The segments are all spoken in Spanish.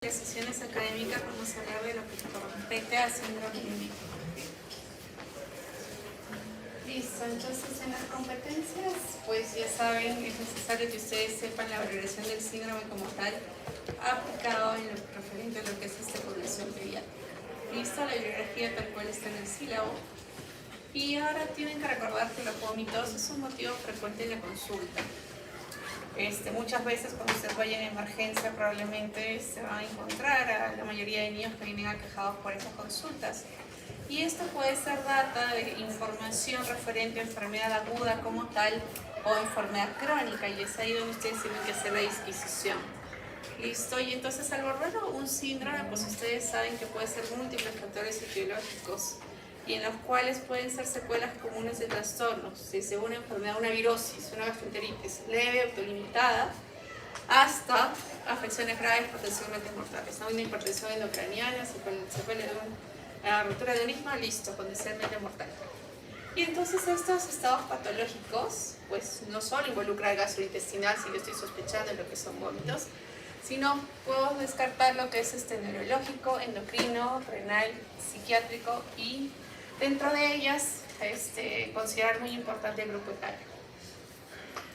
Las sesiones académicas vamos a hablar de lo que compete al síndrome de Unión. Listo, entonces en las competencias, pues ya saben, es necesario que ustedes sepan la valoración del síndrome como tal, aplicado en lo referente a lo que es esta población pediátrica. Listo, la bibliografía tal cual está en el sílabo. Y ahora tienen que recordar que los vómitos es un motivo frecuente en la consulta. Muchas veces cuando usted vaya en emergencia probablemente se va a encontrar a la mayoría de niños que vienen aquejados por esas consultas. Y esto puede ser data de información referente a enfermedad aguda como tal o enfermedad crónica, y es ahí donde ustedes tienen que hacer la disquisición. Listo, y entonces al abordar un síndrome, pues ustedes saben que puede ser múltiples factores etiológicos y en los cuales pueden ser secuelas comunes de trastornos, desde una enfermedad, una virosis, una gastroenteritis leve, autolimitada, hasta afecciones graves potencialmente mortales, ¿no? Una hipertensión endocraniana, secuela de una ruptura de aneurisma, listo, potencialmente mortal. Y entonces estos estados patológicos, pues no solo involucran el gastrointestinal, si yo estoy sospechando de lo que son vómitos, sino puedo descartar lo que es neurológico, endocrino, renal, psiquiátrico y dentro de ellas considerar muy importante el grupo etario.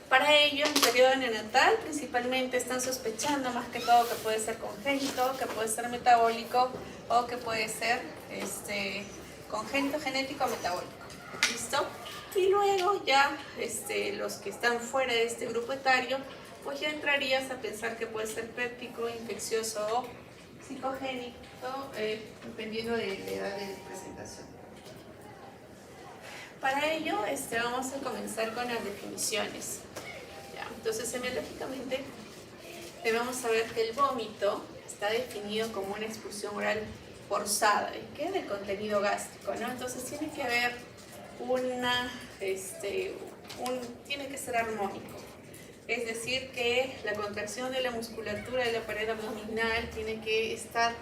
Para ello, en el periodo neonatal principalmente están sospechando más que todo que puede ser congénito, que puede ser metabólico o que puede ser congénito, genético o metabólico. ¿Listo? Y luego ya los que están fuera de este grupo etario, pues ya entrarías a pensar que puede ser péptico, infeccioso o psicogénico, dependiendo de la edad de presentación. Para ello vamos a comenzar con las definiciones. Ya, entonces, semiológicamente debemos saber que el vómito está definido como una expulsión oral forzada, que es del contenido gástrico, ¿no? Entonces tiene que haber tiene que ser armónico. Es decir, que la contracción de la musculatura de la pared abdominal tiene que estar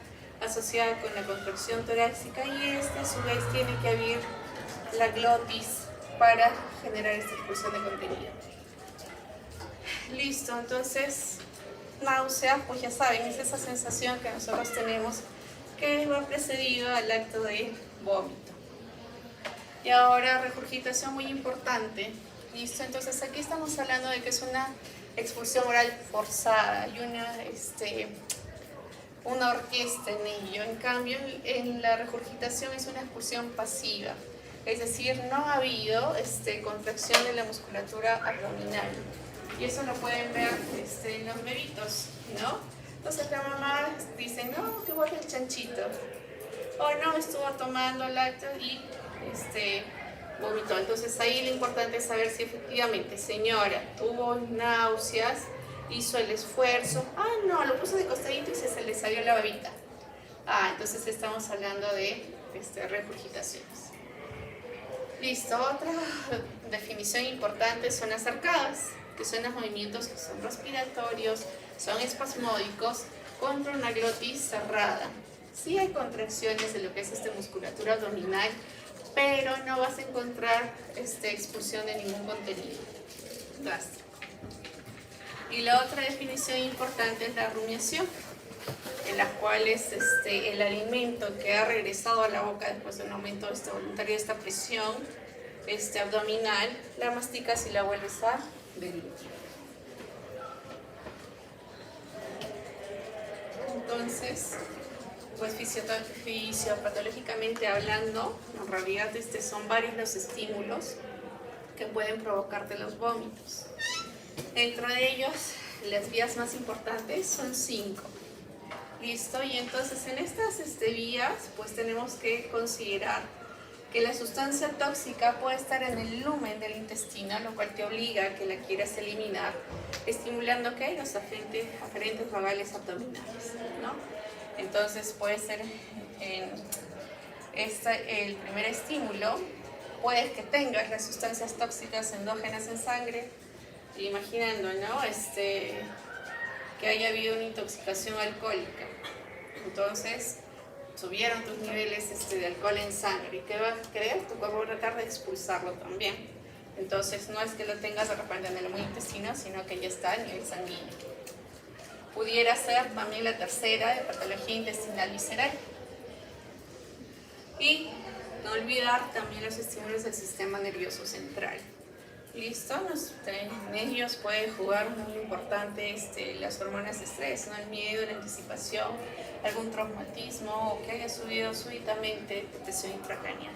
asociada con la contracción torácica y a su vez tiene que abrir la glotis para generar esta expulsión de contenido. Listo, entonces náusea, pues ya saben, es esa sensación que nosotros tenemos que va precedido al acto de vómito. Y ahora regurgitación, muy importante. Listo, entonces aquí estamos hablando de que es una expulsión oral forzada y una orquesta en ello. En cambio, en la regurgitación es una expulsión pasiva, es decir, no ha habido contracción de la musculatura abdominal. Y eso lo pueden ver en los bebitos, ¿no? Entonces la mamá dice, no, que vuelve el chanchito. O no, estuvo tomando lácteos y vomitó. Entonces ahí lo importante es saber si efectivamente, señora, tuvo náuseas, hizo el esfuerzo. Ah, no, lo puso de costadito y se le salió la babita. Ah, entonces estamos hablando de regurgitaciones. Listo, otra definición importante son las arcadas, que son los movimientos que son respiratorios, son espasmódicos contra una glotis cerrada. Sí hay contracciones de lo que es musculatura abdominal, pero no vas a encontrar expulsión de ningún contenido gástrico. Y la otra definición importante es la rumiación, en las cuales el alimento que ha regresado a la boca después de un aumento voluntario de esta presión abdominal, la masticas y la vuelves a deglutir. Entonces, pues fisiopatológicamente hablando, en realidad son varios los estímulos que pueden provocarte los vómitos. Dentro de ellos, las vías más importantes son 5. ¿Listo? Y entonces en estas vías, pues tenemos que considerar que la sustancia tóxica puede estar en el lumen del intestino, lo cual te obliga a que la quieras eliminar, estimulando los aferentes vagales abdominales, ¿no? Entonces puede ser el primer estímulo, puede que tengas las sustancias tóxicas endógenas en sangre, imaginando, ¿no? Que haya habido una intoxicación alcohólica. Entonces subieron tus niveles de alcohol en sangre y ¿qué va a querer? Tu cuerpo va a tratar de expulsarlo también. Entonces no es que lo tengas de repente en el intestino, sino que ya está a nivel sanguíneo. pudiera ser también la tercera, de patología intestinal visceral. Y no olvidar también los estímulos del sistema nervioso central. ¿Listo? En ellos puede jugar muy importante las hormonas de estrés, ¿no? El miedo, la anticipación, algún traumatismo o que haya subido súbitamente la presión intracraneal.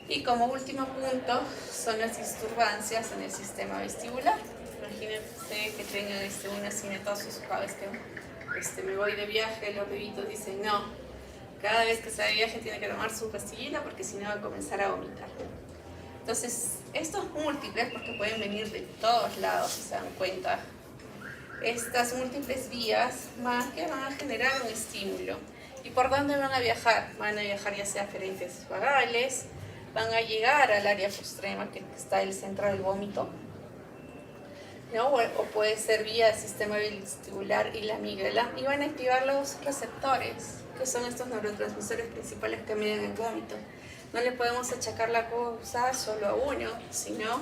Y como último punto son las disturbancias en el sistema vestibular. Imagínense que tengan una cinetosis cada vez que me voy de viaje, los bebitos dicen no, cada vez que se va de viaje tiene que tomar su pastillita porque si no va a comenzar a vomitar. Entonces, estos múltiples, porque pueden venir de todos lados, si se dan cuenta, estas múltiples vías van a generar un estímulo. ¿Y por dónde van a viajar? Van a viajar ya sea aferentes vagales, van a llegar al área postrema que está el centro del vómito, ¿no? O puede ser vía sistema vestibular y la amígdala, y van a activar los receptores, que son estos neurotransmisores principales que miden el vómito. No le podemos achacar la causa solo a uno, sino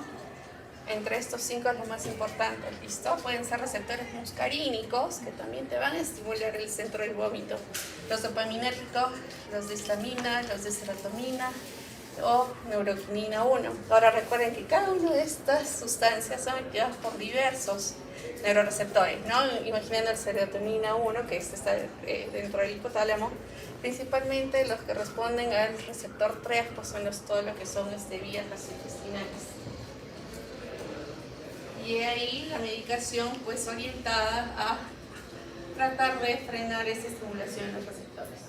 entre estos 5 es lo más importante. ¿Listo? Pueden ser receptores muscarínicos que también te van a estimular el centro del vómito. Los dopaminérgicos, los de histamina, los de serotonina o neuroquinina 1. Ahora recuerden que cada una de estas sustancias son activadas por diversos neuroreceptores, ¿no? Imaginando el serotonina 1, que está dentro del hipotálamo, principalmente los que responden al receptor 3, pues son todo lo que son vías gastrointestinales. Y ahí la medicación pues orientada a tratar de frenar esa estimulación de los receptores.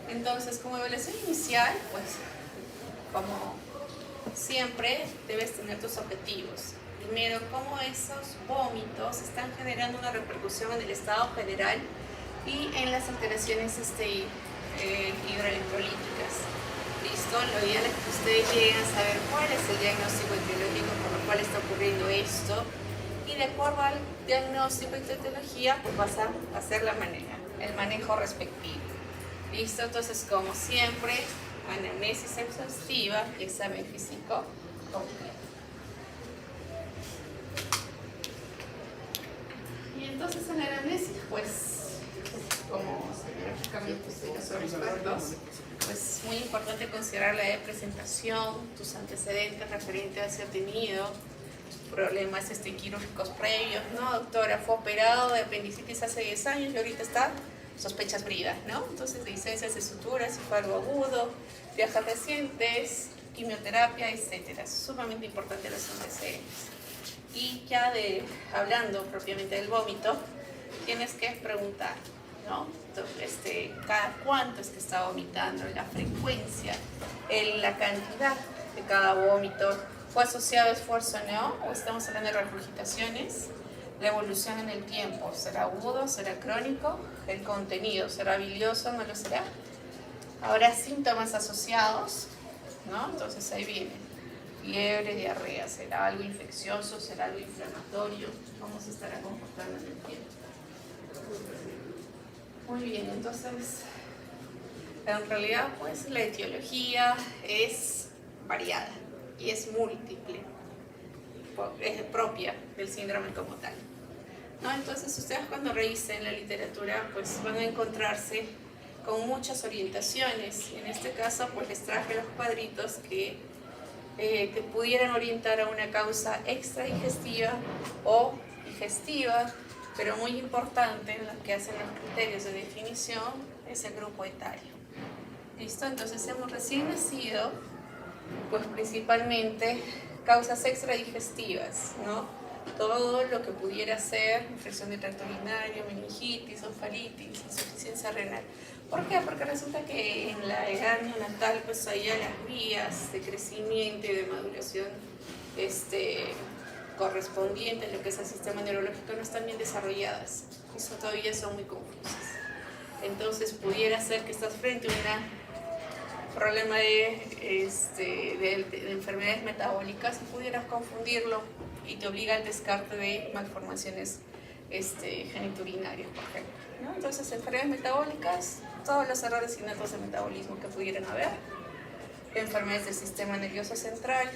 Entonces, como evaluación inicial, pues como siempre debes tener tus objetivos. Primero, cómo esos vómitos están generando una repercusión en el estado general y en las alteraciones hidroelectrolíticas. ¿Listo? Lo ideal es que ustedes lleguen a saber cuál es el diagnóstico etiológico por el cual está ocurriendo esto, y de acuerdo al diagnóstico y etiología pues vas a hacer el manejo respectivo. ¿Listo? Entonces, como siempre, anamnesis exhaustiva y examen físico completo. Y entonces en la anamnesis, pues, como lógicamente ustedes son expertos, pues muy importante considerar la de presentación, tus antecedentes referentes a si ha tenido problemas quirúrgicos previos, ¿no? Doctora, fue operado de apendicitis hace 10 años y ahorita está sospechas bridas, ¿no? Entonces, licencias de suturas, si fue algo agudo, viajes recientes, quimioterapia, etcétera. Es sumamente importante los antecedentes. Y ya hablando propiamente del vómito, tienes que preguntar, ¿no? Cada cuánto es que está vomitando, la frecuencia, la cantidad de cada vómito, ¿fue asociado a esfuerzo o no? ¿O estamos hablando de regurgitaciones? La evolución en el tiempo, ¿será agudo, será crónico? El contenido, ¿será bilioso, no lo será? Ahora, síntomas asociados, ¿no? Entonces ahí viene fiebre, diarrea, ¿será algo infeccioso, será algo inflamatorio? ¿Cómo se estará comportando en el tiempo? Muy bien, entonces, en realidad, pues la etiología es variada y es múltiple, es propia del síndrome como tal, ¿no? Entonces, ustedes cuando revisen la literatura, pues van a encontrarse con muchas orientaciones. En este caso, pues les traje los cuadritos que te pudieran orientar a una causa extradigestiva o digestiva, pero muy importante en lo que hacen los criterios de definición es el grupo etario. ¿Listo? Entonces hemos recién nacido, pues principalmente causas extradigestivas, ¿no? Todo lo que pudiera ser infección de tracto urinario, meningitis, encefalitis, insuficiencia renal. ¿Por qué? Porque resulta que en la edad neonatal pues hay ya las vías de crecimiento y de maduración correspondiente en lo que es el sistema neurológico no están bien desarrolladas. Eso todavía son muy confusas. Entonces pudiera ser que estás frente a un problema de enfermedades metabólicas y pudieras confundirlo y te obliga al descarte de malformaciones geniturinarias, por ejemplo, ¿no? Entonces, enfermedades metabólicas, todos los errores innatos de metabolismo que pudieran haber, enfermedades del sistema nervioso central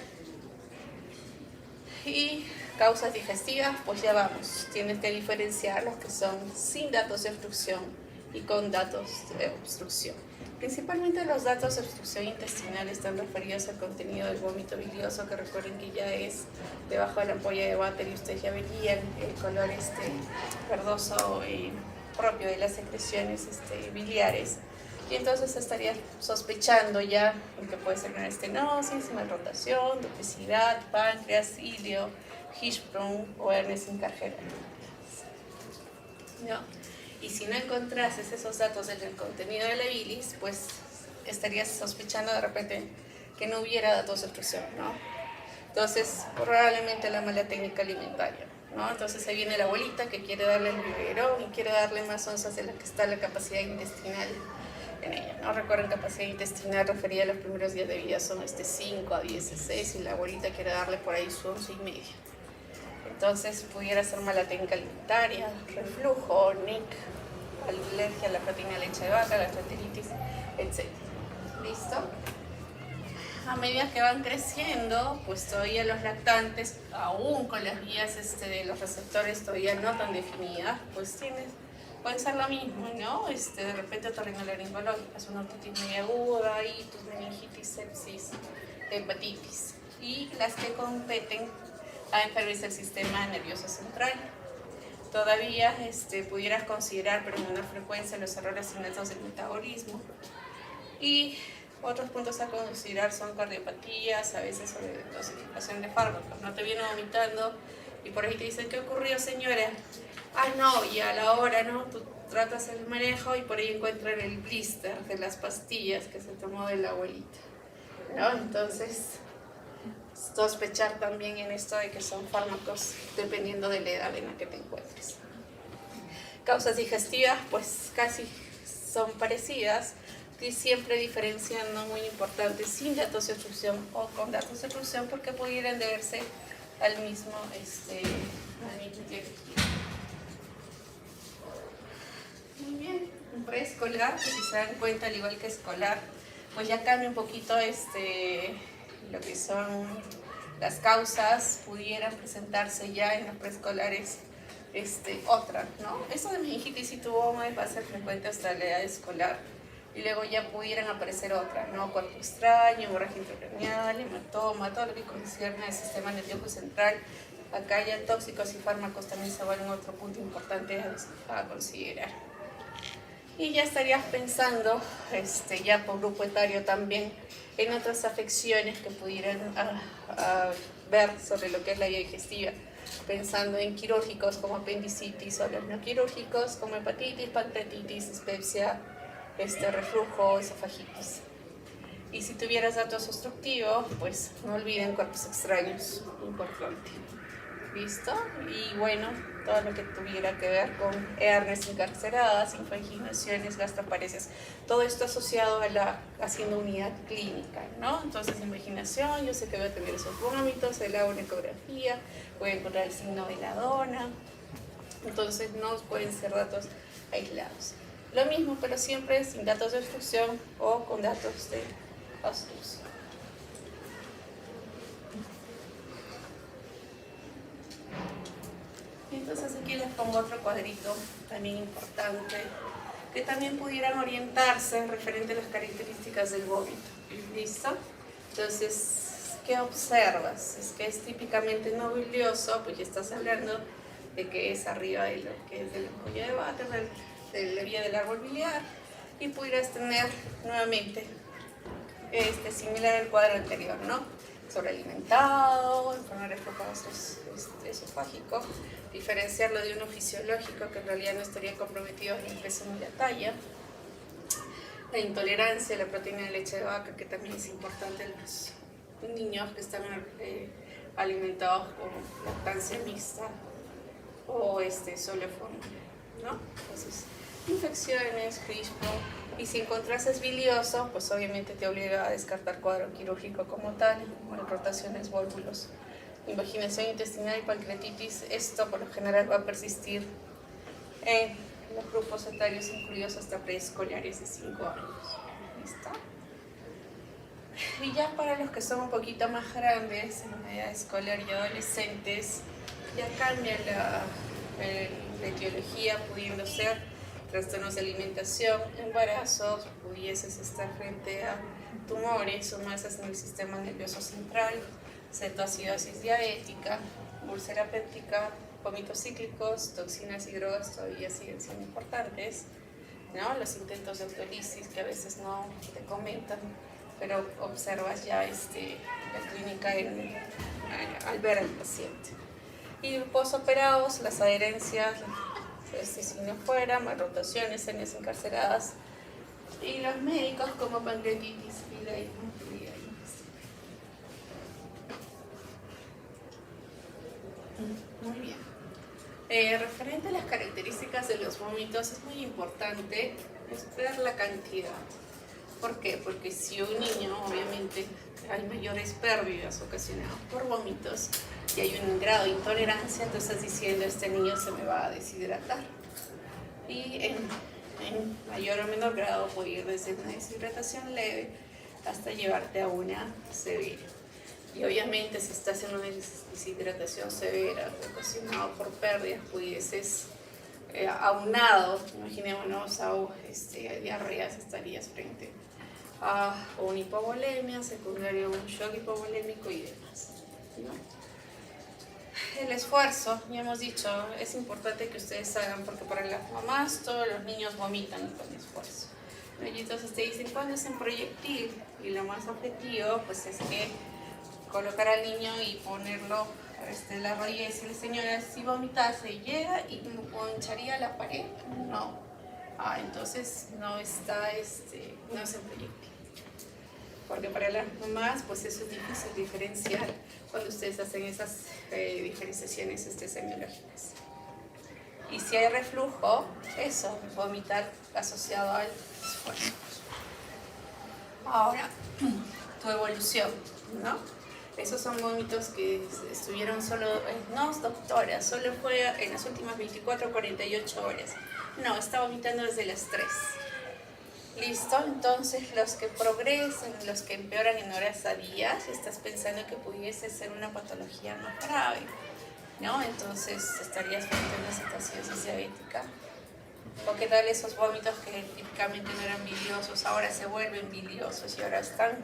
y Causas digestivas, pues ya vamos, tienes que diferenciar los que son sin datos de obstrucción y con datos de obstrucción. Principalmente los datos de obstrucción intestinal están referidos al contenido del vómito bilioso, que recuerden que ya es debajo de la ampolla de váter y ustedes ya verían el color verdoso propio de las secreciones biliares. Y entonces estarías sospechando ya que puede ser una estenosis, malrotación, duplicidad, páncreas, ilio, Hirschsprung o hernias incargerales. ¿No? Y si no encontrases esos datos en el contenido de la bilis, pues estarías sospechando de repente que no hubiera datos de obstrucción, ¿no? Entonces, probablemente la mala técnica alimentaria, ¿no? Entonces ahí viene la abuelita que quiere darle el biberón y quiere darle más onzas de la que está la capacidad intestinal en ella, ¿no? Recuerden, capacidad intestinal referida a los primeros días de vida son 5 a 16 y la abuelita quiere darle por ahí su 11,5. Entonces pudiera ser mala técnica alimentaria, reflujo, NIC, alergia a la proteína de leche de vaca, gastroenteritis, etc. ¿Listo? A medida que van creciendo, pues todavía los lactantes, aún con las vías de los receptores todavía no tan definidas, pues puede ser lo mismo, ¿no? De repente otorrinolaringológicas, una otitis media aguda, itis, meningitis, sepsis, hepatitis. Y las que competen a enfermedades del sistema nervioso central. Todavía pudieras considerar, pero en menor frecuencia, los errores innatos del metabolismo. Y otros puntos a considerar son cardiopatías, a veces sobre dosificación de fármacos. No te viene vomitando y por ahí te dicen, ¿qué ocurrió, señora? Ah, no, y a la hora, ¿no? Tú tratas el manejo y por ahí encuentran el blister de las pastillas que se tomó de la abuelita, ¿no? Entonces, sospechar también en esto de que son fármacos dependiendo de la edad en la que te encuentres. Causas digestivas, pues casi son parecidas, y siempre diferenciando, muy importante, sin datos de obstrucción o con datos de obstrucción, porque pudieran deberse al mismo Muy bien, un preescolar, pues si se dan cuenta, al igual que escolar, pues ya cambia un poquito lo que son las causas, pudieran presentarse ya en los preescolares otras, ¿no? Eso de meningitis y tubomas va a ser frecuente hasta la edad escolar. Y luego ya pudieran aparecer otras, ¿no? Cuerpo extraño, hemorragia intracraneal, hematoma, todo lo que concierne al sistema nervioso central. Acá ya tóxicos y fármacos también se vuelven otro punto importante a considerar. Y ya estarías pensando, ya por grupo etario también, en otras afecciones que pudieran ver sobre lo que es la vía digestiva, pensando en quirúrgicos como apendicitis o los no quirúrgicos como hepatitis, pancreatitis, dispepsia, reflujo, esofagitis. Y si tuvieras datos obstructivos, pues no olviden cuerpos extraños, importante. ¿Listo? Y bueno, todo lo que tuviera que ver con hernias incarceradas, invaginaciones, gastroparesis, todo esto asociado haciendo unidad clínica, ¿no? Entonces, invaginación, yo sé que voy a tener esos vómitos, le hago una ecografía, voy a encontrar el signo de la dona, entonces no pueden ser datos aislados. Lo mismo, pero siempre sin datos de obstrucción o con datos de obstrucción. Entonces aquí les pongo otro cuadrito también importante, que también pudieran orientarse referente a las características del vómito. ¿Listo? Entonces, ¿qué observas? Es que es típicamente no bilioso, pues ya estás hablando de que es arriba de lo que es de la ampolla de váter, de la vía del árbol biliar, y pudieras tener nuevamente similar al cuadro anterior, ¿no? Sobrealimentado, enfermedad reflujo esofágico, diferenciarlo de uno fisiológico que en realidad no estaría comprometido en el peso ni la talla, la intolerancia a la proteína de leche de vaca, que también es importante en los niños que están alimentados con lactancia mixta o solo fórmula, ¿no? Entonces, infecciones, Hirschsprung, y si encontrases bilioso, pues obviamente te obliga a descartar cuadro quirúrgico como tal, malrotaciones, vólvulos, invaginación intestinal y pancreatitis. Esto por lo general va a persistir en los grupos etarios incluidos hasta preescolares de 5 años. ¿Listo? Y ya para los que son un poquito más grandes, en la edad escolar y adolescentes, ya cambia la etiología, pudiendo ser trastornos de alimentación, embarazos, pudieses estar frente a tumores o masas en el sistema nervioso central, cetoacidosis diabética, úlcera péptica, vómitos cíclicos, toxinas y drogas todavía siguen siendo importantes, ¿no? Los intentos de autolisis que a veces no te comentan, pero observas ya la clínica al ver al paciente. Y posoperados, las adherencias, signo fuera, malrotaciones, hernias encarceradas, y los médicos como pancreatitis y la hemofilía. Muy bien. Referente a las características de los vómitos, es muy importante ver la cantidad. ¿Por qué? Porque si un niño, obviamente, hay mayores pérdidas ocasionadas por vómitos y hay un grado de intolerancia, tú estás diciendo, este niño se me va a deshidratar. Y en mayor o menor grado puede ir desde una deshidratación leve hasta llevarte a una severa. Y obviamente si estás en una deshidratación severa ocasionada por pérdidas, pudieses, aunado, imaginémonos, a diarreas, estarías frente a una hipovolemia, secundario a un shock hipovolémico y demás, ¿no? El esfuerzo, ya hemos dicho, es importante que ustedes hagan, porque para las mamás todos los niños vomitan con esfuerzo, ¿no? Y entonces te dicen, ¿cuándo es en proyectil? Y lo más objetivo pues es que colocar al niño y ponerlo en la rodilla y decirle, señora, si vomitase, llega y poncharía la pared. No. Entonces no está, no es en proyectil. Porque para las mamás, pues eso es difícil diferenciar cuando ustedes hacen esas diferenciaciones semiológicas. Y si hay reflujo, eso, vomitar asociado al esfuerzo. Ahora, tu evolución, ¿no? Esos son vómitos que estuvieron solo, no doctora, solo fue en las últimas 24 o 48 horas. No, está vomitando desde las 3. Listo, entonces los que progresan, los que empeoran en horas a días, estás pensando que pudiese ser una patología más grave, ¿no? Entonces estarías frente a una cetoacidosis diabética. ¿O qué tal esos vómitos que típicamente no eran biliosos, ahora se vuelven biliosos y ahora están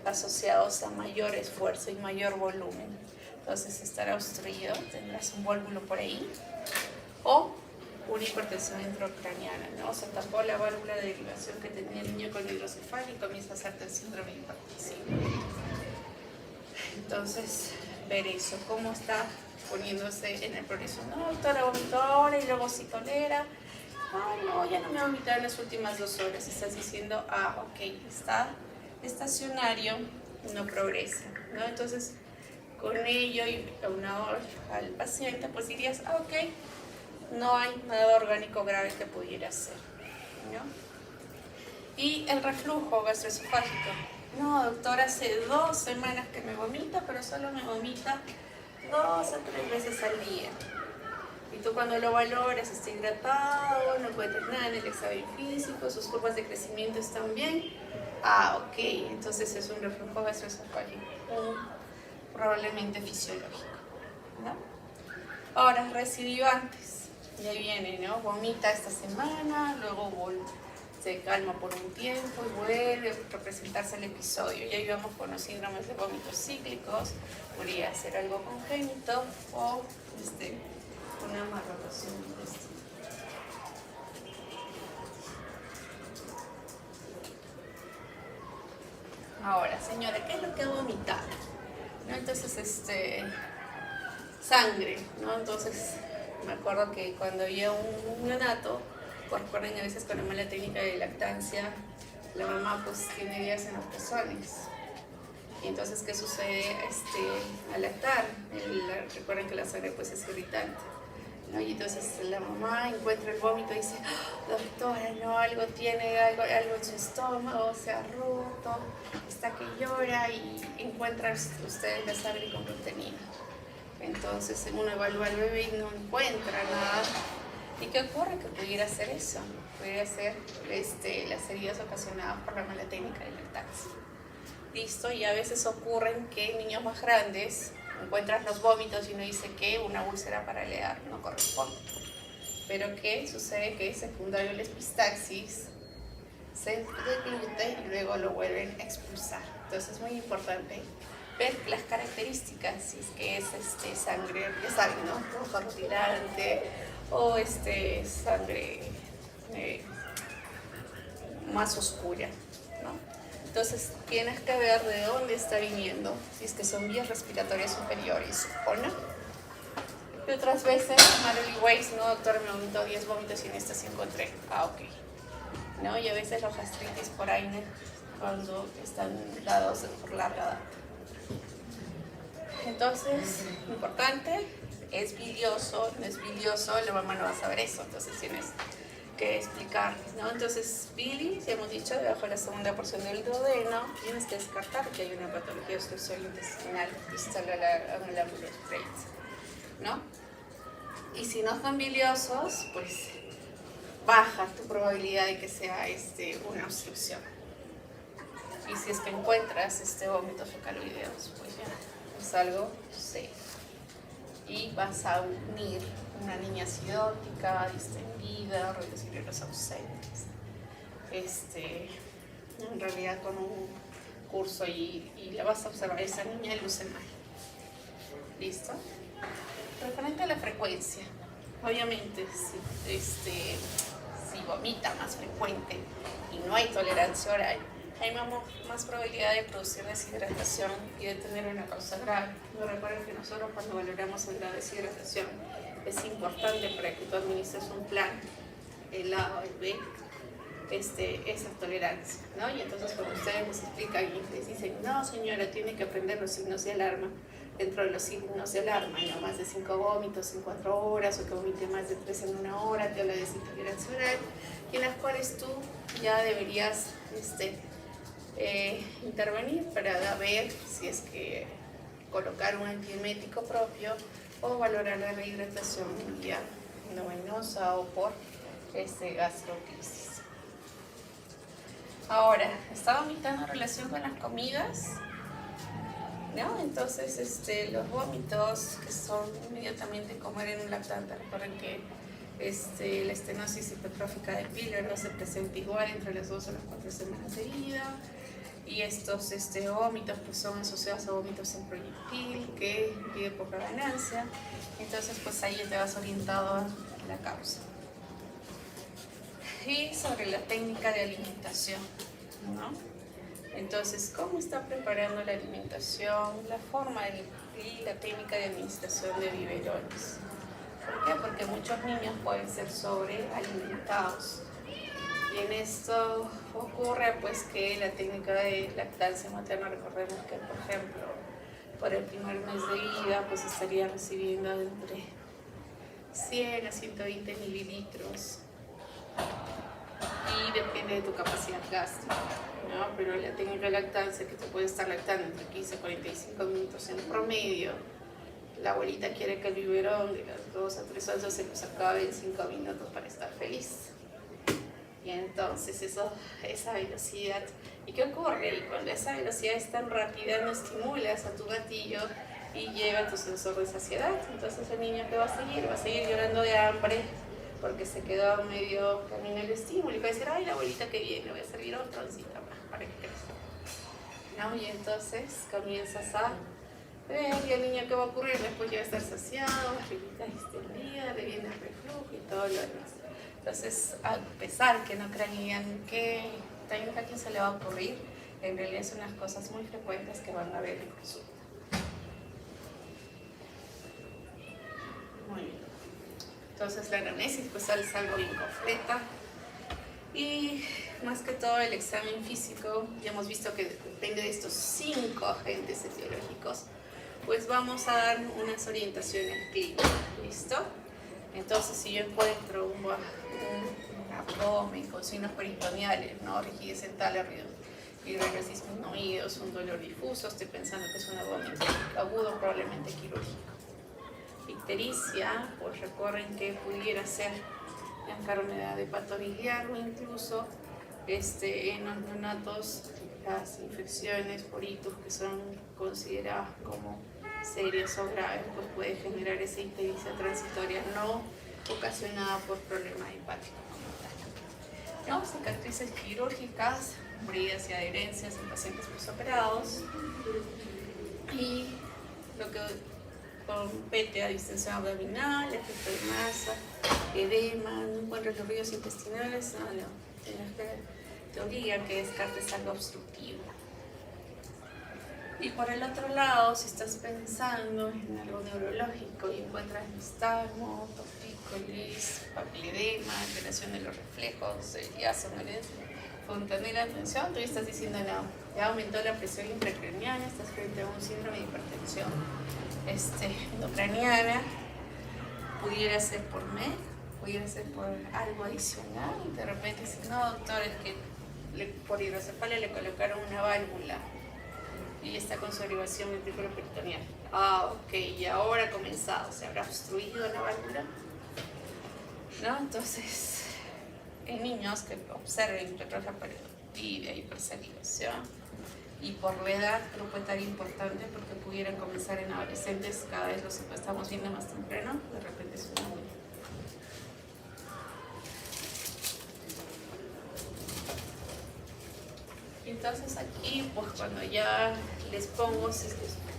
asociados a mayor esfuerzo y mayor volumen? Entonces estará obstruido, tendrás un vólvulo por ahí, o una hipertensión intracraneana, ¿no? Se tapó la válvula de derivación que tenía el niño con hidrocefalia y comienza a hacerte el síndrome hipertensivo. Entonces, ver eso, cómo está poniéndose en el progreso. No, doctora, vomitó ahora y luego sí tolera. Ay, no, ya no me vomitaba en las últimas 2 horas. Estás diciendo, ok, está estacionario, no progresa, ¿no? Entonces, con ello y aunado al paciente, pues dirías, ok, no hay nada orgánico grave que pudiera ser, ¿no? Y el reflujo gastroesofágico. No, doctora, hace 2 semanas que me vomita, pero solo me vomita 2 a 3 veces al día. Y tú cuando lo valoras, está hidratado, no encuentras nada en el examen físico, sus curvas de crecimiento están bien. Ok, entonces es un reflujo gastroesofágico, probablemente fisiológico, ¿no? Ahora, recidió antes. Y ahí viene, ¿no? Vomita esta semana, luego se calma por un tiempo y vuelve a representarse el episodio. Y ahí vamos con los síndromes de vómitos cíclicos, podría ser algo congénito o una malrotación intestinal. Ahora, señora, ¿qué es lo que ha vomitado? ¿No? Entonces, sangre, ¿no? Entonces, me acuerdo que cuando había un neonato, recuerden a veces con la mala técnica de lactancia, la mamá pues tiene heridas en los pezones. Y entonces, ¿qué sucede al lactar? Recuerden que la sangre pues es irritante, ¿no? Y entonces la mamá encuentra el vómito y dice, doctora, no, algo tiene, algo en su estómago, se ha roto, está que llora, y encuentran ustedes la sangre con contenida. Entonces uno evalúa al bebé y no encuentra nada. ¿Y qué ocurre? Que pudiera ser eso, pudiera ser las heridas ocasionadas por la mala técnica de lactancia. Listo, y a veces ocurren que niños más grandes encuentras los vómitos y uno dice que una úlcera paralear no corresponde. Pero ¿qué sucede? Que secundario la epistaxis se deglute y luego lo vuelven a expulsar. Entonces es muy importante ver las características, si es que es sangre, ya saben, ¿no? Roja rutilante o sangre más oscura, ¿no? Entonces tienes que ver de dónde está viniendo, si es que son vías respiratorias superiores o no. Y otras veces, Marley Weiss, no doctor, me vomitó 10 vómitos y en esta sí encontré. Ah, ok. ¿No? Y a veces los gastritis por AINE cuando están dados por larga edad. Entonces, importante, es bilioso, no es bilioso, la mamá no va a saber eso, entonces tienes que explicar, ¿no? Entonces, bilis, ya hemos dicho, debajo de la segunda porción del duodeno, tienes que descartar que hay una patología obstrucción intestinal distal a la Breit, ¿no? Y si no son biliosos, pues baja tu probabilidad de que sea una obstrucción. Y si es que encuentras vómitos fecaloideos, pues ya es algo serio. Y vas a unir una niña acidótica, distendida, reducir ausentes. En realidad con un curso y la vas a observar, esa niña luce mal. ¿Listo? Referente a la frecuencia, obviamente si vomita más frecuente y no hay tolerancia oral, hay más probabilidad de producir deshidratación y de tener una causa grave. No recuerden que nosotros cuando valoramos la deshidratación es importante para que tú administres un plan, el A o el B, esa tolerancia, ¿no? Y entonces cuando ustedes les explican y les dicen, no señora, tiene que aprender los signos de alarma, dentro de los signos de alarma, no más de 5 vómitos en 4 horas o que vomite más de 3 en 1 hora, te habla de desintolerancia oral, y en las cuales tú ya deberías intervenir para ver si es que colocar un antiemético propio o valorar la rehidratación vía endovenosa o por gastrocrisis. Ahora, ¿está vomitando en relación con las comidas? ¿No? Entonces, los vómitos que son inmediatamente comer en un lactante, recuerden que la estenosis hipertrófica de Piller no se presenta igual entre las 2 a las 4 semanas de vida, y estos vómitos pues son asociados a vómitos en proyectil que impide poca ganancia. Entonces pues ahí te vas orientado a la causa. Y sobre la técnica de alimentación, ¿no? Entonces, ¿cómo está preparando la alimentación, la forma y la técnica de administración de biberones? ¿Por qué? Porque muchos niños pueden ser sobrealimentados. Y en esto ocurre pues que la técnica de lactancia materna, recordemos que por ejemplo por el primer mes de vida pues estaría recibiendo entre 100 a 120 mililitros y depende de tu capacidad gástrica, ¿no? Pero la técnica de lactancia que te puede estar lactando entre 15 a 45 minutos en promedio, la abuelita quiere que el biberón de las 2 a 3 onzas se los acabe en 5 minutos para estar feliz. Y entonces esa velocidad, ¿y qué ocurre? Y cuando esa velocidad es tan rápida no estimulas a tu gatillo y lleva a tu sensor de saciedad. Entonces el niño que va a seguir llorando de hambre porque se quedó a medio camino el estímulo y va a decir, ay, la abuelita que viene, voy a servir otra oncita más para que crezca, ¿no? Y entonces comienzas a ver, y el niño que va a ocurrir después ya va a estar saciado, barriguita distendida, le viene el reflujo y todo lo demás. Entonces, a pesar que no creían que a quién se le va a ocurrir, en realidad son unas cosas muy frecuentes que van a ver en consulta. Muy bien. Entonces la anamnesis pues sale algo bien completa y más que todo el examen físico, ya hemos visto que depende de estos 5 agentes etiológicos, pues vamos a dar unas orientaciones clínicas, ¿listo? Entonces si yo encuentro un abdomen con signos peritoneales, ¿no? Rigidez dental, hidroerosismo en oídos, un dolor difuso, estoy pensando que es un abdomen agudo, probablemente quirúrgico. Ictericia, pues recuerden que pudiera ser enfermedad hepatobiliar o incluso en los neonatos las infecciones por itus que son consideradas como serios o graves, pues puede generar esa ictericia transitoria no ocasionada por problema hepático. ¿No? Cicatrices quirúrgicas, bridas y adherencias en pacientes posoperados, y lo que compete a distensión abdominal, efecto de masa, edema, no encuentras los ríos intestinales, no, tienes teoría que descartes algo obstructivo. Y por el otro lado, si estás pensando en algo neurológico y encuentras nistagmo, tortícolis, papiledema, alteración de los reflejos, diásomeres, fontanela de tensión, tú estás diciendo no, ya aumentó la presión intracraniana, estás frente a un síndrome de hipertensión endocraniana, pudiera ser por MED, pudiera ser por algo adicional, y de repente si no, doctor, es que por hidrocefalia le colocaron una válvula y está con su derivación ventrículo-peritoneal. Ok, y ahora ha comenzado, ¿se habrá obstruido la válvula? ¿No? Entonces, en niños que observen hipertrofia periodontidia, hipersalivación, y por la edad, grupo etario importante porque pudieran comenzar en adolescentes, cada vez los estamos viendo más temprano, de repente es una buena. Y entonces aquí, pues cuando ya les pongo, si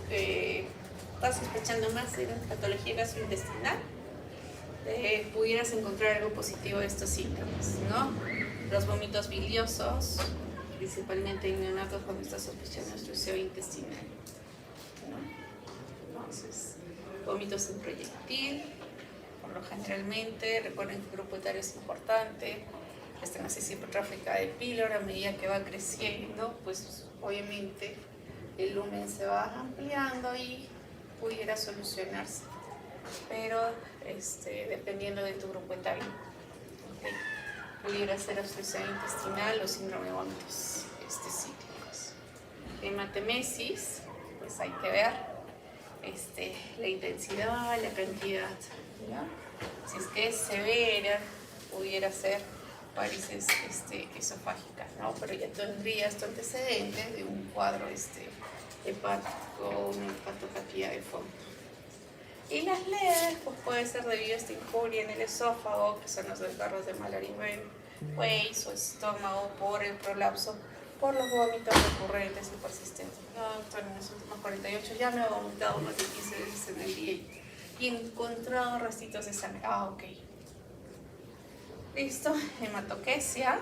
estás sospechando más de patología gastrointestinal, pudieras encontrar algo positivo de estos síntomas, ¿no? Los vómitos biliosos, principalmente en neonatos cuando estás sospechando obstrucción intestinal, ¿no? Entonces, vómitos en proyectil, por lo generalmente, recuerden que el grupo etario es importante, estenosis hipertrófica de pílora, a medida que va creciendo, pues obviamente el lumen se va ampliando y pudiera solucionarse, pero dependiendo de tu grupo etario, ¿okay? Pudiera ser obstrucción intestinal o síndrome de vómitos cíclicos. Hematemesis, pues hay que ver la intensidad, la cantidad, ¿no? Si es que es severa, pudiera ser varices esofágicas, ¿no? Pero ya tendrías tu antecedente de un cuadro hepático, una hepatopatía de fondo. Y las leves, pues puede ser debido a esta injuria en el esófago, que son los desgarros de Mallory Weiss o estómago, por el prolapso, por los vómitos recurrentes y persistentes. No, doctor, en los últimos 48 ya me he vomitado más de 15 veces en el día y he encontrado restitos de sangre. Ok. Listo, hematoquesia,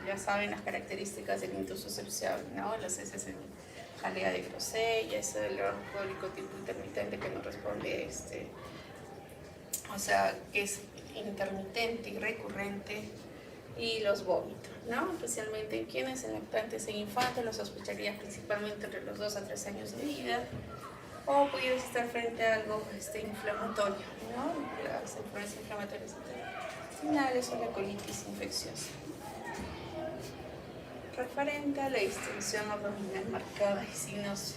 ya saben las características del intuso sepsial, ¿no? Las heces en jalea de Grosella, ese dolor alcohólico tipo intermitente que no responde, o sea, que es intermitente y recurrente, y los vómitos, ¿no? Especialmente en quienes, en lactantes e infantes, los sospecharías principalmente entre los 2 a 3 años de vida, o pudieras estar frente a algo inflamatorio, ¿no? Las enfermedades inflamatorias intestinales o la colitis infecciosa. Referente a la distensión abdominal marcada y signos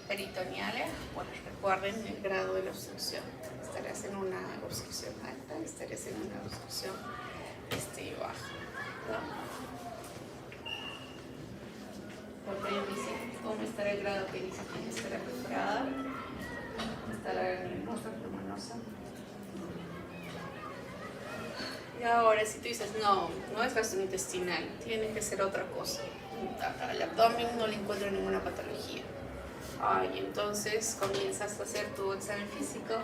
peritoneales, bueno, recuerden el grado de la obstrucción. Estarás en una obstrucción alta, estarás en una obstrucción baja, ¿no? Por ello dice, ¿cómo estará el grado que dice que estará perforada? ¿Estará granulosa, pulmonosa? Y ahora, si tú dices, no es gastrointestinal, tiene que ser otra cosa. Al abdomen no le encuentro ninguna patología. Y entonces comienzas a hacer tu examen físico.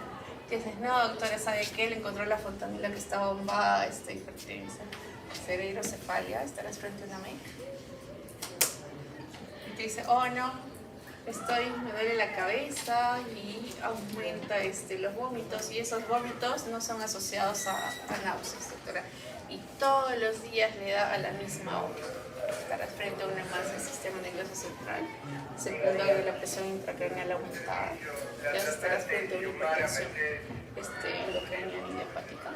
Y dices, no, doctora, ¿sabe qué? Le encontró la fontanela que está bombada, hipertensa, cerebrocefalia, estarás frente a una MEC. Y te dice, oh no, me duele la cabeza y aumenta los vómitos, y esos vómitos no son asociados a náuseas, doctora, y todos los días le da a la misma hora. Estarás frente a una masa del sistema nervioso central, secundario de la presión intracraneal aumentada, ya estarás frente a una hipertensión endocraniana idiopática.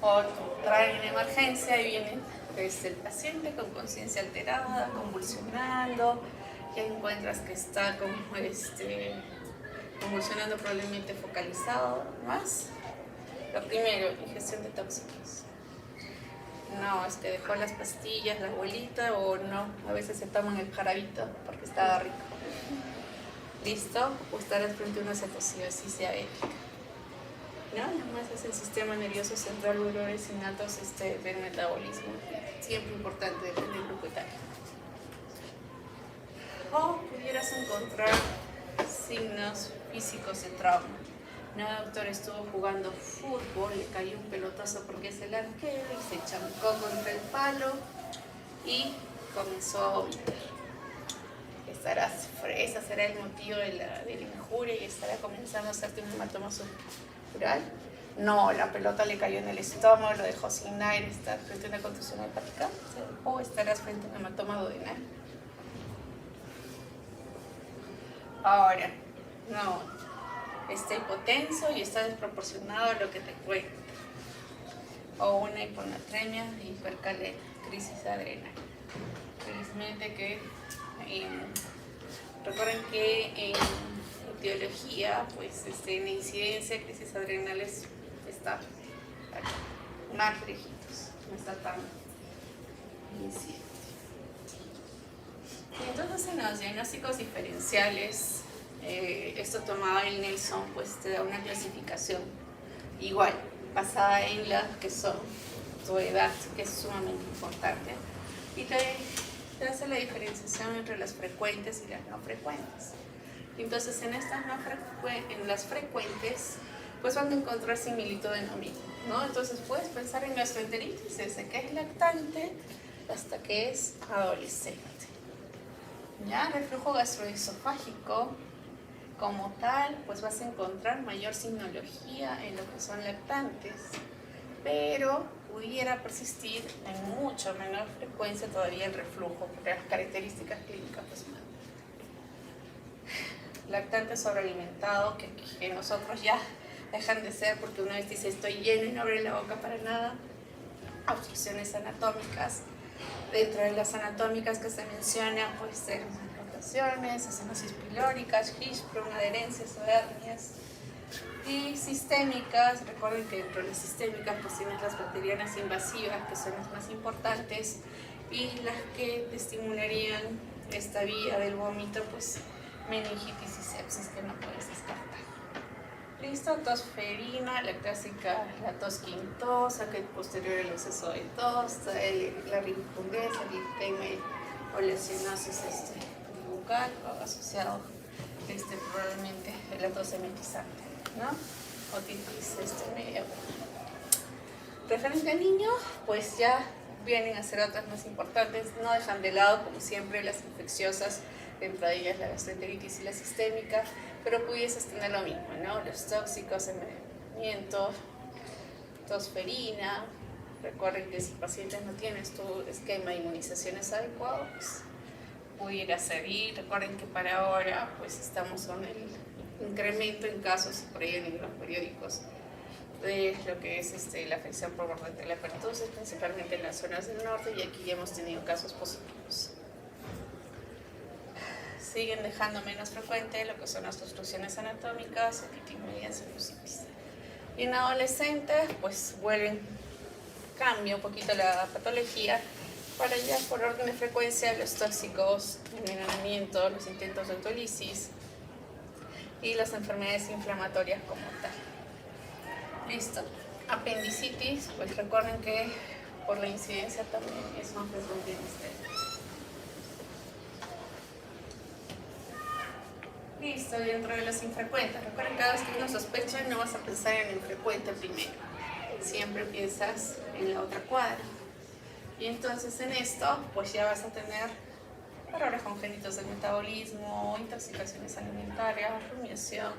O traen en emergencia y viene el paciente con conciencia alterada, convulsionando, ya encuentras que está convulsionando probablemente focalizado, más. Lo primero, ingestión de tóxicos. No, es que dejó las pastillas la abuelita, o no, a veces se toman el jarabito porque estaba rico. ¿Listo? O estarás frente a una cetoacidosis diabética. ¿No? Además es el sistema nervioso central, valores innatos del metabolismo. Siempre importante depende del grupo etario. O pudieras encontrar signos físicos de trauma. No, doctor, estuvo jugando fútbol, le cayó un pelotazo porque es el arquero y se chancó contra el palo y comenzó a vomitar. Ese será el motivo de la injuria y estará comenzando a hacerte un hematoma subdural. No, la pelota le cayó en el estómago, lo dejó sin aire, está frente a una contusión hepática o estarás frente a un hematoma duodenal. Ahora, no, está hipotenso y está desproporcionado a lo que te cuento. O una hiponatremia, hipercalemia, crisis adrenal. Felizmente que recuerden que en etiología, pues en la incidencia de crisis adrenales está más lejitos, no está tan incidente. Y entonces en los diagnósticos diferenciales, esto tomado en Nelson, pues te da una clasificación igual, basada en las que son tu edad, que es sumamente importante, y te hace la diferenciación entre las frecuentes y las no frecuentes. Entonces en las frecuentes pues van a encontrar similitud en lo mismo, ¿no? Entonces puedes pensar en gastroenteritis desde que es lactante hasta que es adolescente. Ya, reflujo gastroesofágico como tal, pues vas a encontrar mayor signología en lo que son lactantes, pero pudiera persistir en mucho menor frecuencia todavía el reflujo, porque las características clínicas pues lactante sobrealimentado, que nosotros ya dejan de ser porque una vez dice estoy lleno y no abre la boca para nada. Obstrucciones anatómicas. Dentro de las anatómicas que se menciona, puede ser malrotaciones, estenosis pilóricas, Hirschsprung, adherencias o hernias. Y sistémicas, recuerden que dentro de las sistémicas pues tienes las bacterianas invasivas, que son las más importantes, y las que te estimularían esta vía del vómito, pues meningitis y sepsis, que no puedes descartar. Listo, tos ferina, la clásica, la tos quintosa, que es posterior al exceso de tos, la ricundeza, el eritema o la cianosis bucal, o asociado probablemente la tos emetizante, ¿no? Otitis media. Referente a niños, pues ya vienen a ser otras más importantes, no dejan de lado, como siempre, las infecciosas, dentro de ellas la gastroenteritis y la sistémica, pero pudieses tener lo mismo, ¿no? Los tóxicos, envenenamiento, tosferina. Recuerden que si pacientes no tienes tu esquema de inmunizaciones adecuado, pues pudiera seguir. Recuerden que para ahora pues estamos con el incremento en casos, por ahí en los periódicos, de lo que es la afección por bordetella pertussis, principalmente en las zonas del norte, y aquí ya hemos tenido casos positivos. Siguen dejando menos frecuente lo que son las obstrucciones anatómicas, otitis media, sinusitis. Y en adolescentes, pues cambia un poquito la patología para ya por orden de frecuencia los tóxicos, el envenenamiento, los intentos de autolisis y las enfermedades inflamatorias como tal. Listo. Apendicitis, pues recuerden que por la incidencia también es más frecuente en ustedes. Listo, dentro de los infrecuentes. Recuerden que cada vez que uno sospecha no vas a pensar en el infrecuente primero. Siempre piensas en la otra cuadra. Y entonces en esto, pues ya vas a tener errores congénitos del metabolismo, intoxicaciones alimentarias, rumiación.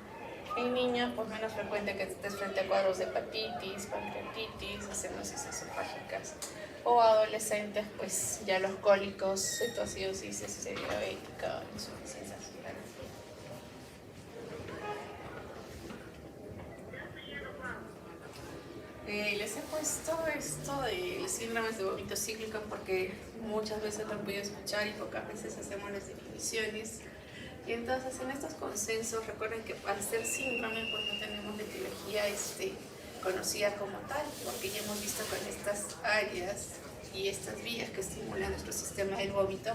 En niños, pues menos frecuente que estés frente a cuadros de hepatitis, pancreatitis, estenosis esofágicas. O adolescentes, pues ya los cólicos, cetoacidosis diabética, insuficiencia renal. Les he puesto esto de síndromes de vómito cíclico porque muchas veces lo han podido escuchar y pocas veces hacemos las definiciones. Y entonces en estos consensos recuerden que al ser síndrome pues no tenemos la etiología conocida como tal, porque ya hemos visto con estas áreas y estas vías que estimulan nuestro sistema del vómito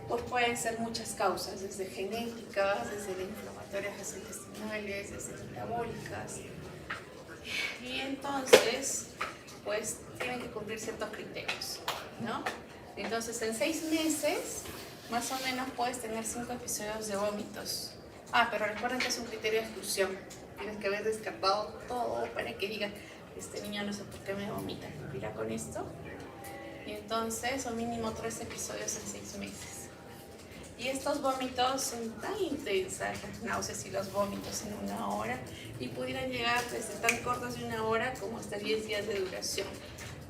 Pues pueden ser muchas causas, desde genéticas, desde inflamatorias gastrointestinales, desde metabólicas. Y entonces, pues tienen que cumplir ciertos criterios, ¿no? Entonces, en 6 meses, más o menos puedes tener 5 episodios de vómitos. Pero recuerden que es un criterio de exclusión. Tienes que haber descartado todo para que digas, este niño no sé por qué me vomita, ¿cumplirá con esto? Y entonces, o mínimo 3 episodios en 6 meses. Y estos vómitos son tan intensas, las náuseas y los vómitos en 1 hora, y pudieran llegar desde tan cortos de 1 hora como hasta 10 días de duración.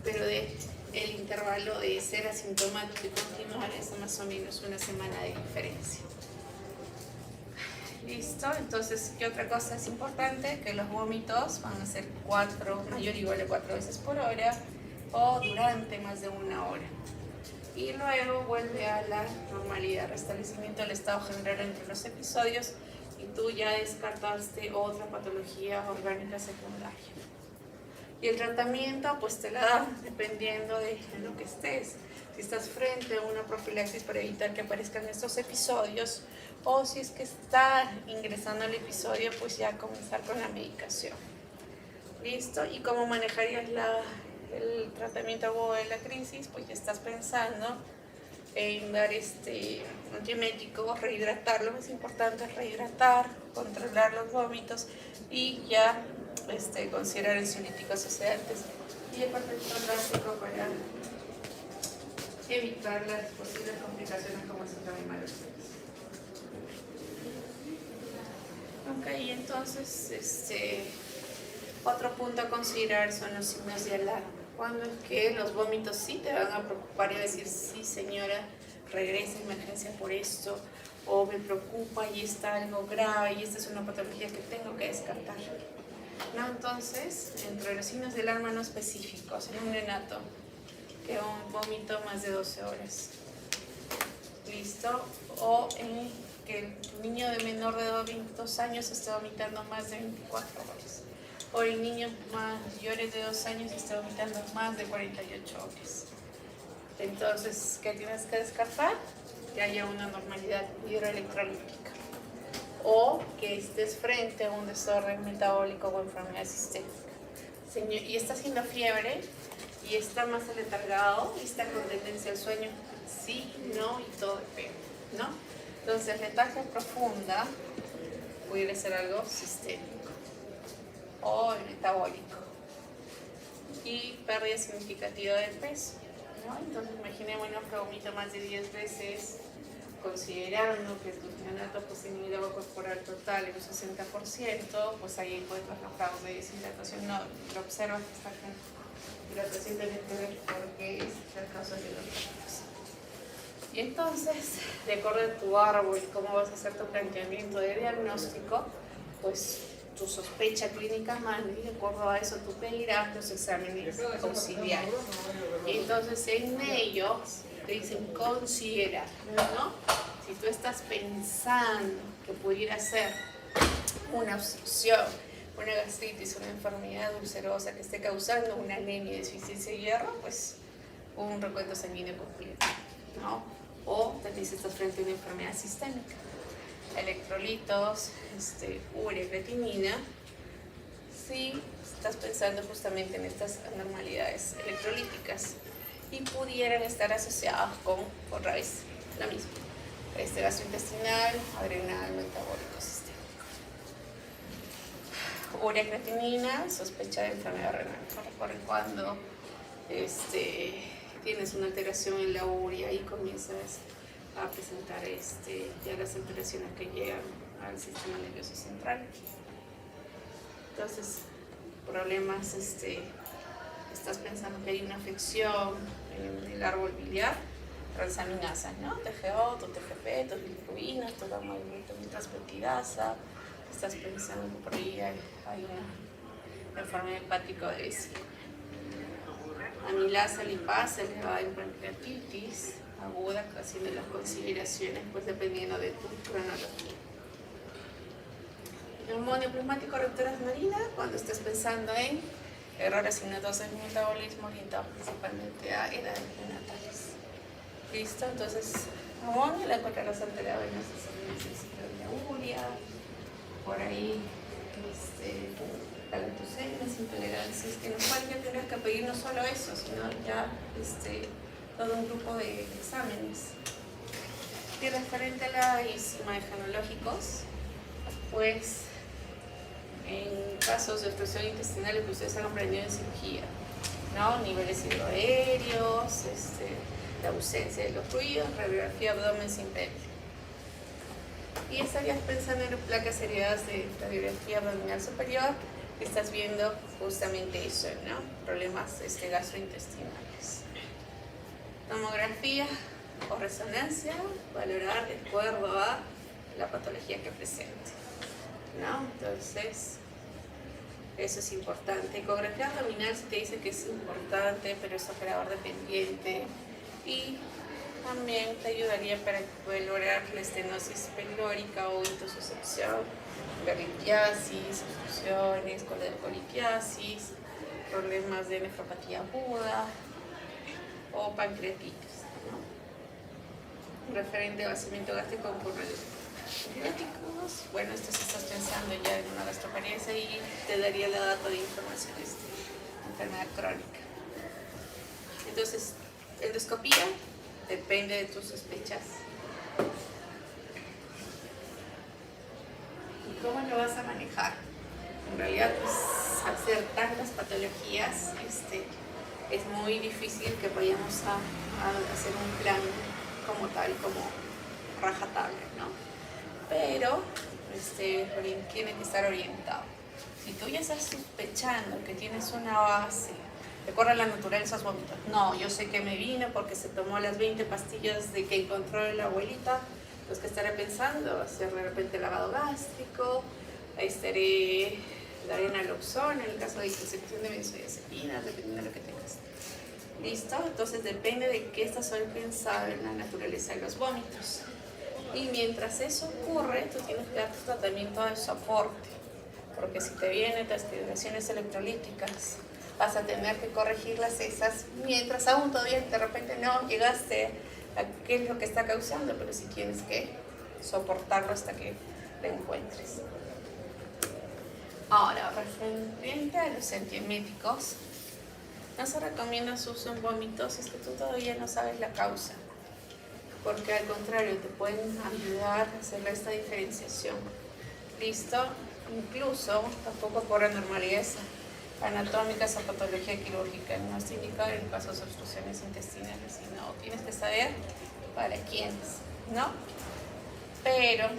Pero el intervalo de ser asintomático y continuar es más o menos 1 semana de diferencia. ¿Listo? Entonces, ¿qué otra cosa es importante? Que los vómitos van a ser mayor o igual a 4 veces por hora o durante más de 1 hora. Y luego vuelve a la normalidad, restablecimiento del estado general entre los episodios, y tú ya descartaste otra patología orgánica secundaria. Y el tratamiento pues te la dan dependiendo de lo que estés. Si estás frente a una profilaxis para evitar que aparezcan estos episodios, o si es que está ingresando el episodio, pues ya comenzar con la medicación. ¿Listo? ¿Y cómo manejarías el tratamiento agudo de la crisis? Pues ya estás pensando en dar antiemético, rehidratar. Lo más importante es rehidratar, controlar los vómitos y ya considerar ansiolíticos sedantes y el protector gástrico para evitar las posibles complicaciones como el síndrome de Maillard. Ok, entonces otro punto a considerar son los signos de alarma. Cuando es que los vómitos sí te van a preocupar y decir, sí señora, regresa a emergencia por esto, o me preocupa y está algo grave y esta es una patología que tengo que descartar. ¿No? Entonces, entre los signos de alarma no específicos, en un neonato, que un vómito más de 12 horas. ¿Listo? O que el niño de menor de 2 años esté vomitando más de 24 horas. O el niño mayores de 2 años esté vomitando más de 48 horas. Entonces, ¿qué tienes que descartar? Que haya una normalidad hidroelectrolítica. O que estés frente a un desorden metabólico o enfermedad sistémica. Y está haciendo fiebre, y está más aletargado, y está con tendencia al sueño, sí, no, y todo depende, ¿no? Entonces, letargia profunda pudiera ser algo sistémico o metabólico. Y pérdida significativa de peso, ¿no? Entonces, imaginémonos que vomita más de 10 veces, considerando que tu neonato pues tiene agua corporal total en un 60%, pues ahí encuentras los grados de deshidratación. No, lo observas que está con hidratación, tiene que ver porque es la causa de los vómitos. Y entonces, de acuerdo a tu árbol y cómo vas a hacer tu planteamiento de diagnóstico, pues tu sospecha clínica manda y de acuerdo a eso tú pedirás los exámenes auxiliares. Y entonces en ellos te dicen considerar, ¿no? Si tú estás pensando que pudiera ser una obstrucción, una gastritis, una enfermedad ulcerosa que esté causando una anemia y deficiencia de hierro, pues un recuento sanguíneo completo, ¿no? O también si estás frente a una enfermedad sistémica, electrolitos, urea, creatinina, si estás pensando justamente en estas anormalidades electrolíticas y pudieran estar asociadas con otra vez la misma, gastrointestinal, adrenal, metabólico, sistémico. Urea, creatinina, sospecha de enfermedad renal. Recuerden cuando tienes una alteración en la urea y comienzas a presentar ya las alteraciones que llegan al sistema nervioso central. Entonces, problemas, estás pensando que hay una afección en el árbol biliar, transaminasas, ¿no? TGO, tu TGP, tus bilirrubinas, tu gamma-transpeptidasa. Estás pensando que por ahí hay una enfermedad hepática de ese. Amilasa, lipasa, elevada en pancreatitis aguda, haciendo las consideraciones, pues dependiendo de tu cronología. Neumonía plasmático rupturas marinas, cuando estés pensando en errores innatosos en metabolismo orientados principalmente a edades neonatales. ¿Listo? Entonces, amonio, la encontrarás alterada en las el ciclo de la urea, por ahí galactosemas, intolerancias, que en los cuales ya tendrás que pedir no solo eso, sino ya todo un grupo de exámenes. Y referente a los imagenológicos, pues en casos de obstrucción intestinal que ustedes han aprendido en cirugía, ¿no? Niveles hidroaéreos, la ausencia de los ruidos, radiografía abdomen simple. Y estarías pensando en placas heridas de radiografía abdominal superior, estás viendo justamente eso, ¿no? Problemas gastrointestinales. Tomografía o resonancia, valorar de acuerdo a la patología que presente, ¿no? Entonces, eso es importante. Ecografía abdominal se te dice que es importante, pero es operador dependiente. Y también te ayudaría para valorar la estenosis pelórica o intususcepción, verliquiasis, obstrucciones, coliquiasis, problemas de nefropatía aguda o pancreatitis, ¿no? Referente a vaciamiento gástrico por antibióticos, bueno, esto si estás pensando ya en una gastroparesia y te daría la data de información enfermedad crónica. Entonces, endoscopía depende de tus sospechas. ¿Y cómo lo vas a manejar? En realidad, pues, al ser tantas patologías, es muy difícil que vayamos a hacer un plan como tal, como rajatabla, ¿no? Pero tiene que estar orientado. Si tú ya estás sospechando que tienes una base, recuerda la naturaleza de esos vómitos. No, yo sé que me vino porque se tomó las 20 pastillas de que encontró la abuelita. Pues que estaré pensando, hacer de repente lavado gástrico, daré naloxona en el caso de intoxicación de benzodiazepinas, dependiendo de lo que tengas. ¿Listo? Entonces depende de qué estás pensando en la naturaleza de los vómitos. Y mientras eso ocurre, tú tienes que dar tu tratamiento de soporte, porque si te vienen desfibrilaciones electrolíticas, vas a tener que corregirlas esas, mientras aún todavía de repente no llegaste a qué es lo que está causando, pero sí tienes que soportarlo hasta que te encuentres. Ahora, referente a los antieméticos, no se recomienda su uso en vómitos si es que tú todavía no sabes la causa, porque al contrario te pueden ayudar a hacer esta diferenciación. ¿Listo? Incluso tampoco por anormalidades anatómicas o patología quirúrgica, no está indicado en casos de obstrucciones intestinales, sino tienes que saber para quiénes, ¿no? Pero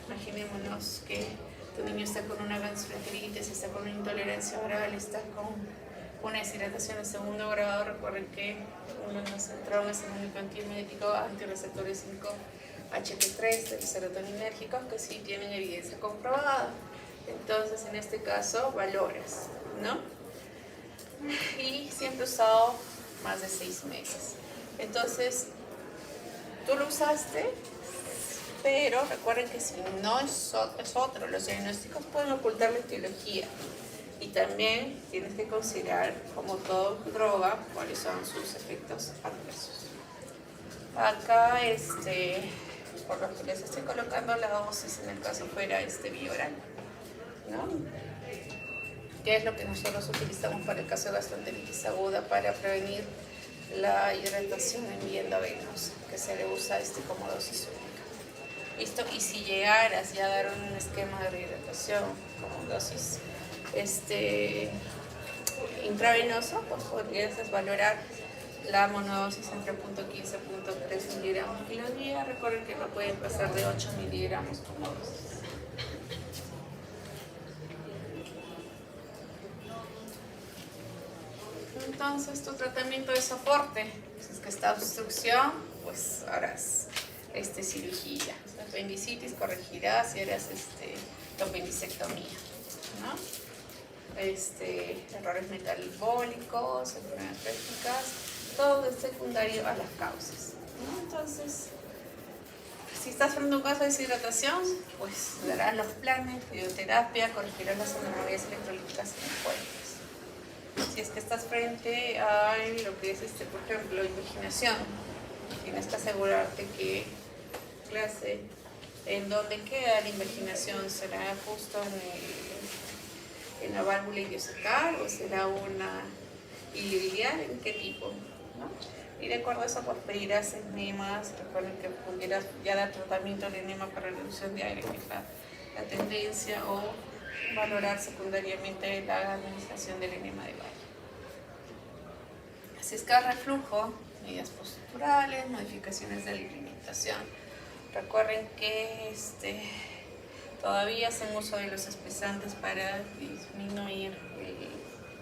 imaginémonos que tu niño está con una gastroenteritis, está con una intolerancia oral, está con una deshidratación de segundo grado. Recuerden que uno de los centrones es el único antiemético, antirreceptores 5-HT3 del serotoninérgico, que sí tienen evidencia comprobada. Entonces, en este caso, valoras, ¿no? Y siempre he usado más de 6 meses. Entonces, tú lo usaste, pero recuerden que si no es otro, los diagnósticos pueden ocultar la etiología. Y también tienes que considerar, como toda droga, cuáles son sus efectos adversos. Acá, por lo que les estoy colocando la dosis, en el caso fuera vía oral, ¿no? ¿Qué es lo que nosotros utilizamos para el caso de gastroenteritis aguda para prevenir la hidratación en vía endovenosa, que se le usa como dosis única? ¿Listo? Y si llegaras ya a dar un esquema de rehidratación como dosis intravenoso, pues podrías valorar la monodosis entre 0.15 y 0.3 miligramos kilo día. Recuerden que no pueden pasar de 8 miligramos como dosis. Entonces, tu tratamiento de soporte, si es que está obstrucción, pues harás cirugía. Apendicitis corregirás y harás apendicectomía, ¿no? Errores metabólicos, enfermedades pépticas, todo es secundario a las causas, ¿no? Entonces, si estás frente a un caso de deshidratación, pues darás los planes, fisioterapia, corregirás las anormalidades electrolíticas que encuentres. Si es que estás frente a lo que es, por ejemplo, invaginación, tienes que asegurarte que clase, en dónde queda la invaginación. ¿Será justo en la válvula idiocecal o será una iliobiliar? ¿En qué tipo? ¿No? Y de acuerdo a eso, pues pedirás enemas. Recuerden que pudieras ya dar tratamiento al enema para reducción de aire, que es la tendencia, o valorar secundariamente la administración del enema de baño. Si es que hay reflujo, medidas posturales, modificaciones de la alimentación. Recuerden que todavía hacen uso de los espesantes para disminuir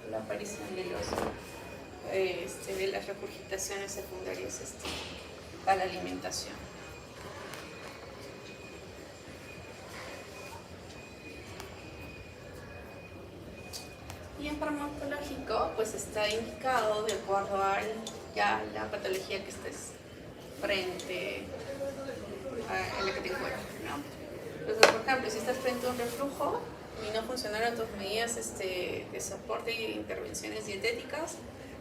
la aparición de las regurgitaciones secundarias a la alimentación. Y en farmacológico, pues está indicado de acuerdo a la patología que estés frente a la que te encuentras, ¿no? Entonces, por ejemplo, si estás frente a un reflujo y no funcionaron tus medidas de soporte y de intervenciones dietéticas,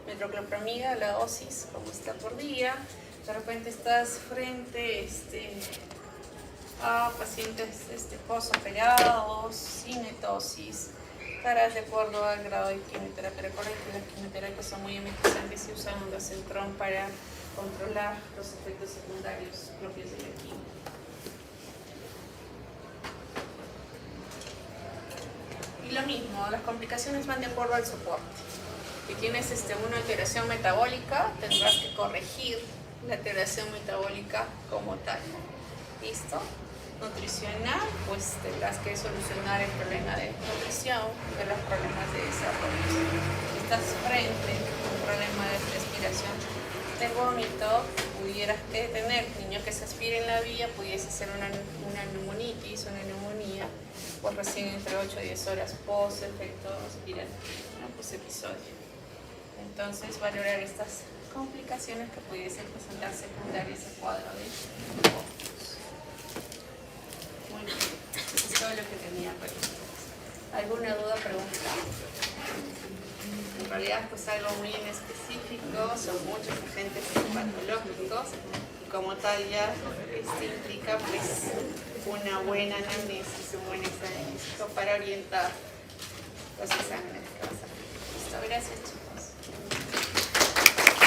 metoclopramida, la dosis como está por día, de repente estás frente a pacientes posoperados, sin netosis, estarás de acuerdo al grado de quimioterapia. Recuerden que las quimioterapias son muy amenazantes y se usan ondacentrón para controlar los efectos secundarios propios de la quimio. Y lo mismo, las complicaciones van de acuerdo al soporte. Si tienes una alteración metabólica, tendrás que corregir la alteración metabólica como tal. ¿Listo? Nutricional, pues tendrás que solucionar el problema de nutrición, de los problemas de desarrollo. Si estás frente a un problema de respiración, de vómito, pudieras tener niños que se aspiren la vía, pudiese ser una neumonitis, una neumonía, pues recién entre 8 y 10 horas post efecto respiratorio, ¿no? Post episodio. Entonces, valorar estas complicaciones que pudiesen presentar secundarias al cuadro de vómitos. Muy bien, eso es todo lo que tenía para ustedes. ¿Alguna duda, pregunta? En realidad, pues algo muy en específico, son muchos agentes patológicos y como tal ya implica pues una buena anamnesis, un buen examen físico para orientar los exámenes que vas a hacer. Listo, gracias, chicos.